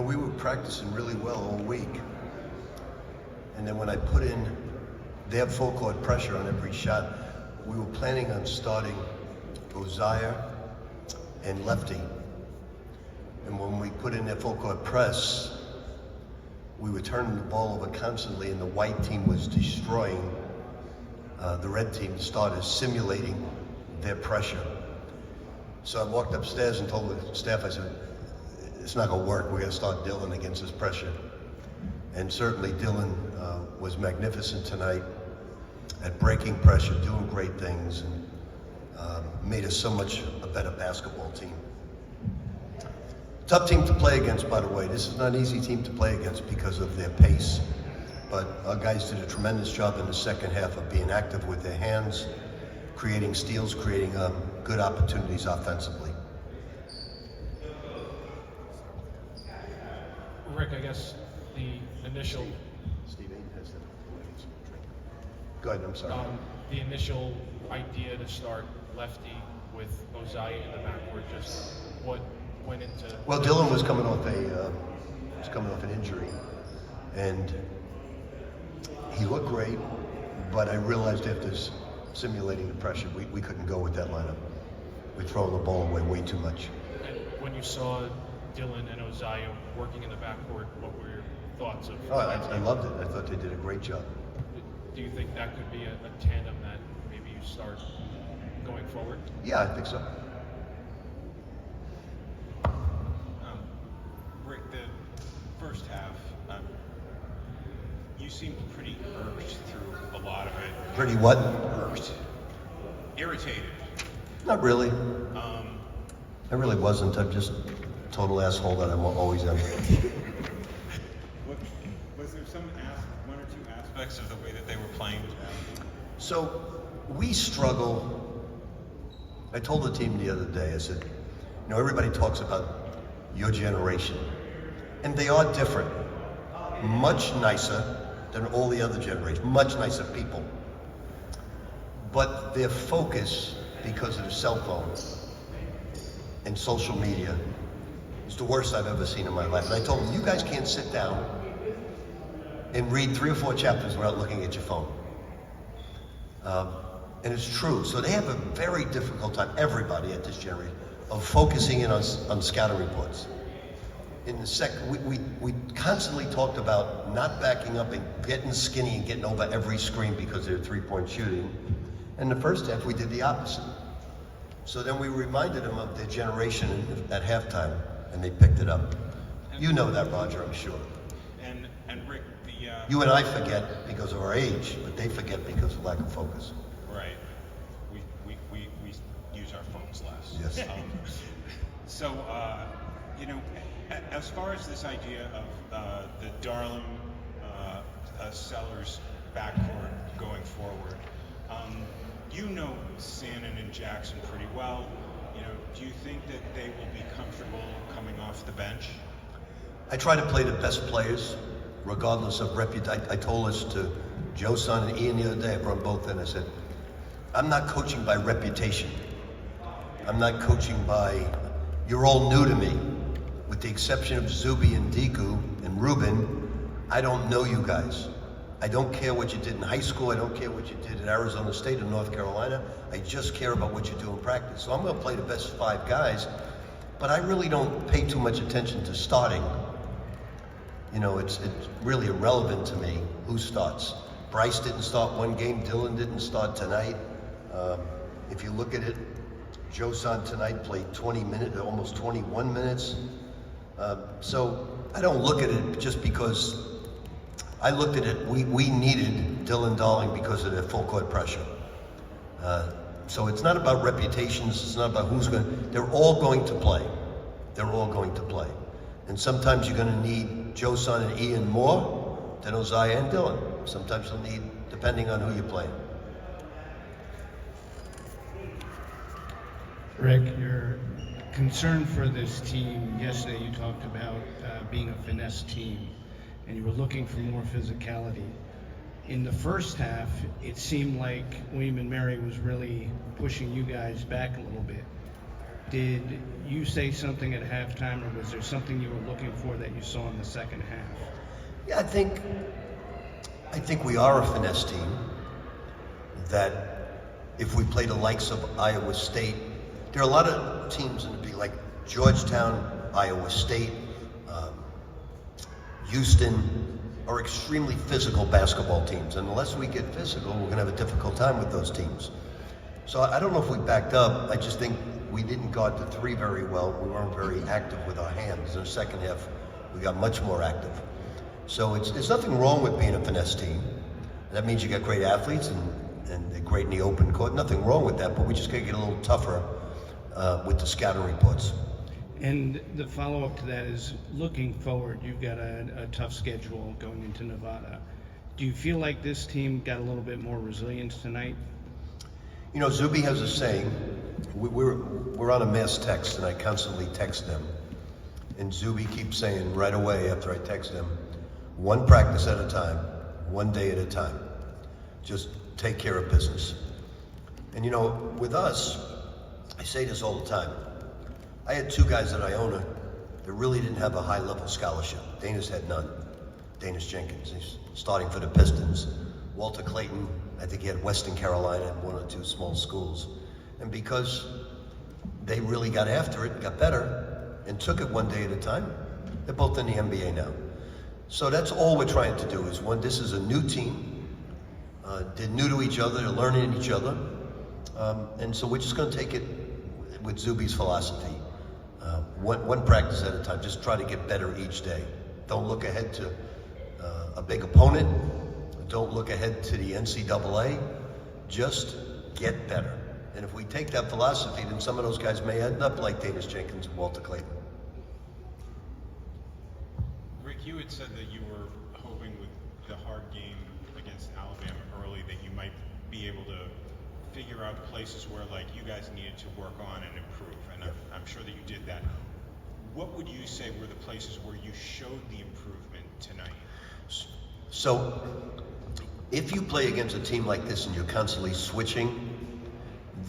we were practicing really well all week. And then when I put in their full court pressure on every shot, we were planning on starting Oziah and Lefty. And when we put in their full court press, we were turning the ball over constantly, and the white team was destroying the red team, started simulating their pressure. So I walked upstairs and told the staff, I said, it's not gonna work, we're gonna start Dylan against this pressure. And certainly Dylan was magnificent tonight at breaking pressure, doing great things, and made us so much a better basketball team. Tough team to play against, by the way. This is not an easy team to play against because of their pace. But our guys did a tremendous job in the second half of being active with their hands, creating steals, creating good opportunities offensively. Rick, I guess the initial... Steve has the drink. Go ahead, I'm sorry. The initial idea to start Lefty with Oziah in the backcourt, just what went into... Well, Dylan was coming off an injury, and he looked great, but I realized after simulating the pressure, we couldn't go with that lineup. We're throwing the ball away way too much. And when you saw Dylan and Oziah working in the backcourt, what were your thoughts of... Oh, I loved it. I thought they did a great job. Do you think that could be a tandem that maybe you start going forward? Yeah, I think so. Rick, the first half, you seemed pretty irked through a lot of it. Pretty what? Irked. Irritated. Not really. I really wasn't. I'm just a total asshole that I always am. Was there one or two aspects of the way that they were playing? So we struggle. I told the team the other day, I said, everybody talks about your generation, and they are different. Much nicer than all the other generations, much nicer people. But their focus, because of the cell phones and social media, is the worst I've ever seen in my life. And I told them, you guys can't sit down and read 3 or 4 chapters without looking at your phone. And it's true. So they have a very difficult time, everybody at this generation, of focusing in on scouting reports. In the we constantly talked about not backing up and getting skinny and getting over every screen because they're 3-point shooting. In the first half, we did the opposite. So then we reminded them of their generation at halftime, and they picked it up. You know that, Roger, I'm sure. And Rick, you and I forget because of our age, but they forget because of lack of focus. Right. We use our phones less. Yes. So, as far as this idea of the Darlem Sellers backcourt going forward, you know Sandin and Jackson pretty well. Do you think that they will be comfortable coming off the bench? I try to play the best players, regardless of reputation. I told this to Joe Son and Ian the other day. I brought both in. I said, I'm not coaching by reputation. I'm not coaching by, you're all new to me. With the exception of Zuby and Deku and Ruben, I don't know you guys. I don't care what you did in high school. I don't care what you did at Arizona State or North Carolina. I just care about what you do in practice. So I'm going to play the best 5 guys, but I really don't pay too much attention to starting. It's really irrelevant to me who starts. Bryce didn't start one game. Dylan didn't start tonight. If you look at it, Joe Son tonight played 20 minutes, almost 21 minutes. So I don't look at it just because I looked at it, we needed Dylan Darling because of their full court pressure. So it's not about reputations, it's not about they're all going to play. They're all going to play. And sometimes you're gonna need Joe Son and Ian more than Oziah and Dylan. Sometimes you'll need, depending on who you're playing. Rick, your concern for this team, yesterday you talked about being a finesse team, and you were looking for more physicality. In the first half, it seemed like William and Mary was really pushing you guys back a little bit. Did you say something at halftime, or was there something you were looking for that you saw in the second half? Yeah, I think we are a finesse team. That if we play the likes of Iowa State, there are a lot of teams in the league like Georgetown, Iowa State, Houston are extremely physical basketball teams, and unless we get physical, we're going to have a difficult time with those teams. So I don't know if we backed up. I just think we didn't guard the three very well. We weren't very active with our hands. In the second half, we got much more active. So there's nothing wrong with being a finesse team. That means you got great athletes and they're great in the open court. Nothing wrong with that, but we just got to get a little tougher with the scouting reports. And the follow-up to that is, looking forward, you've got a tough schedule going into Nevada. Do you feel like this team got a little bit more resilience tonight? You know, Zuby has a saying. We're on a mass text, and I constantly text them. And Zuby keeps saying right away after I text him, one practice at a time, one day at a time. Just take care of business. And you know, with us, I say this all the time. I had two guys at Iona that really didn't have a high-level scholarship. Danis had none. Danis Jenkins, he's starting for the Pistons. Walter Clayton, I think he had Western Carolina and one or two small schools. And because they really got after it, got better, and took it one day at a time, they're both in the NBA now. So that's all we're trying to do is, one, this is a new team. They're new to each other, they're learning each other. And so we're just going to take it with Zuby's philosophy. One practice at a time, just try to get better each day. Don't look ahead to a big opponent. Don't look ahead to the NCAA. Just get better. And if we take that philosophy, then some of those guys may end up like Danis Jenkins and Walter Clayton. Rick, you had said that you were hoping with the hard game against Alabama early that you might be able to figure out places where like you guys needed to work on and improve, and I'm sure that you did that. What would you say were the places where you showed the improvement tonight? So, if you play against a team like this and you're constantly switching,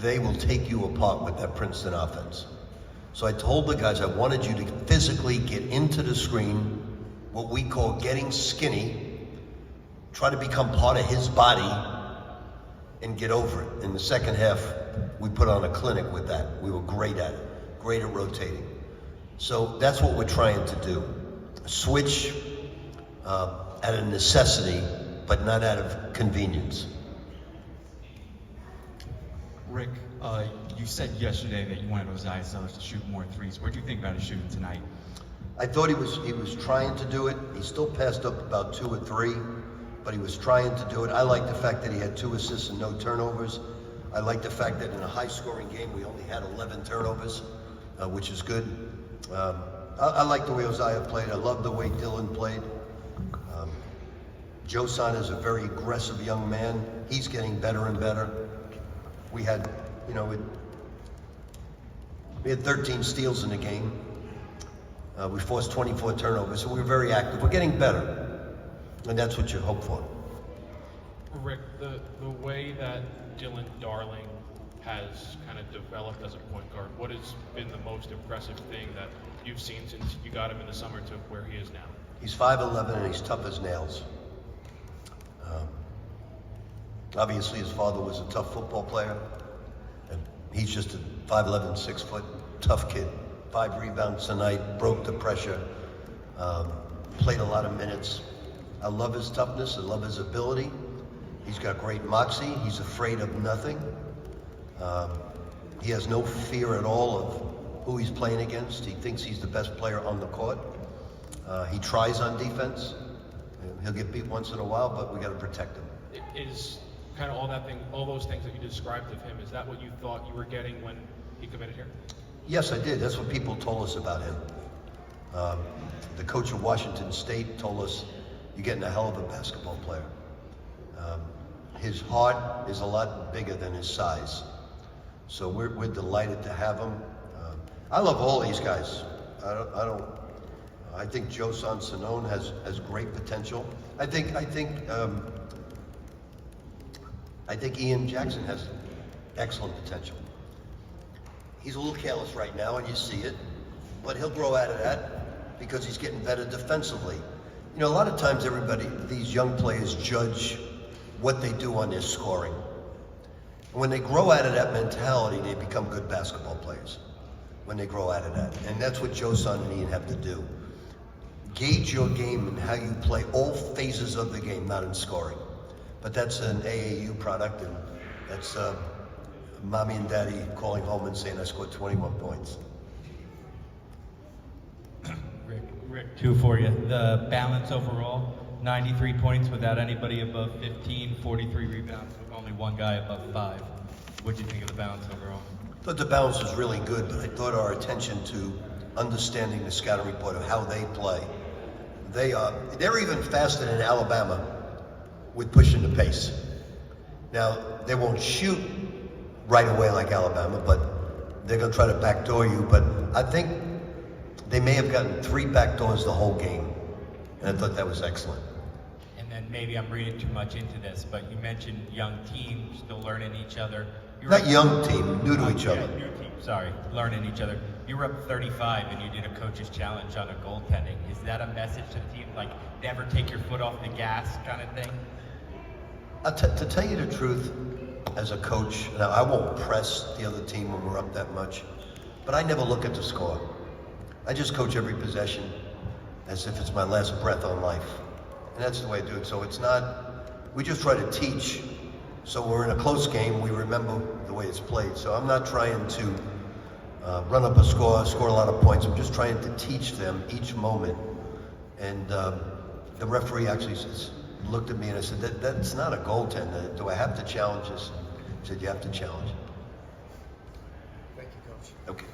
they will take you apart with that Princeton offense. So I told the guys I wanted you to physically get into the screen, what we call getting skinny, try to become part of his body, and get over it. In the second half, we put on a clinic with that. We were great at it, great at rotating. So that's what we're trying to do. Switch at a necessity, but not out of convenience. Rick, you said yesterday that you wanted Ozzie Sellers to shoot more threes. What do you think about his shooting tonight? I thought he was trying to do it. He still passed up about 2 or 3, but he was trying to do it. I like the fact that he had 2 assists and no turnovers. I like the fact that in a high-scoring game we only had 11 turnovers, which is good. I like the way Ozzie played. I love the way Dylan played. Josan is a very aggressive young man. He's getting better and better. We had, we had 13 steals in the game. We forced 24 turnovers, so we were very active. We're getting better, and that's what you hope for. Rick, the way that Dylan Darling has kind of developed as a point guard, what has been the most impressive thing that you've seen since you got him in the summer to where he is now? He's 5'11", and he's tough as nails. Obviously, his father was a tough football player, and he's just a 5'11", 6-foot, tough kid. 5 rebounds tonight, broke the pressure, played a lot of minutes. I love his toughness, I love his ability. He's got great moxie, he's afraid of nothing. He has no fear at all of who he's playing against. He thinks he's the best player on the court. He tries on defense. He'll get beat once in a while, but we got to protect him. Is kind of all those things that you described of him, is that what you thought you were getting when he committed here? Yes, I did. That's what people told us about him. The coach of Washington State told us, you're getting a hell of a basketball player. His heart is a lot bigger than his size. So we're delighted to have him. I love all these guys. I think Josan Sinone has great potential. I think Ian Jackson has excellent potential. He's a little careless right now, and you see it, but he'll grow out of that because he's getting better defensively. You know, a lot of times these young players judge what they do on their scoring. And when they grow out of that mentality, they become good basketball players. When they grow out of that. And that's what Joe, Son, and Ian have to do. Gauge your game and how you play all phases of the game, not in scoring. But that's an AAU product, and that's mommy and daddy calling home and saying I scored 21 points. Rick, two for you. The balance overall, 93 points without anybody above 15, 43 rebounds with only one guy above 5. What do you think of the balance overall? I thought the balance was really good, but I thought our attention to understanding the scouting report of how they play. They're even faster than Alabama with pushing the pace. Now, they won't shoot right away like Alabama, but they're going to try to backdoor you. But I think they may have gotten 3 backdoors the whole game, and I thought that was excellent. And then maybe I'm reading too much into this, but you mentioned young teams still learning each other. Not young team, new to each other. New team, sorry, learning each other. You were up 35 and you did a coach's challenge on a goaltending. Is that a message to the team, like never take your foot off the gas kind of thing? To tell you the truth, as a coach, now I won't press the other team when we're up that much, but I never look at the score. I just coach every possession as if it's my last breath on life. And that's the way I do it. So it's not, we just try to teach. So when we're in a close game, we remember the way it's played. So I'm not trying to run up a score a lot of points. I'm just trying to teach them each moment. And the referee actually looked at me and I said, that's not a goaltender. Do I have to challenge this? He said, you have to challenge it. Thank you, Coach. Okay.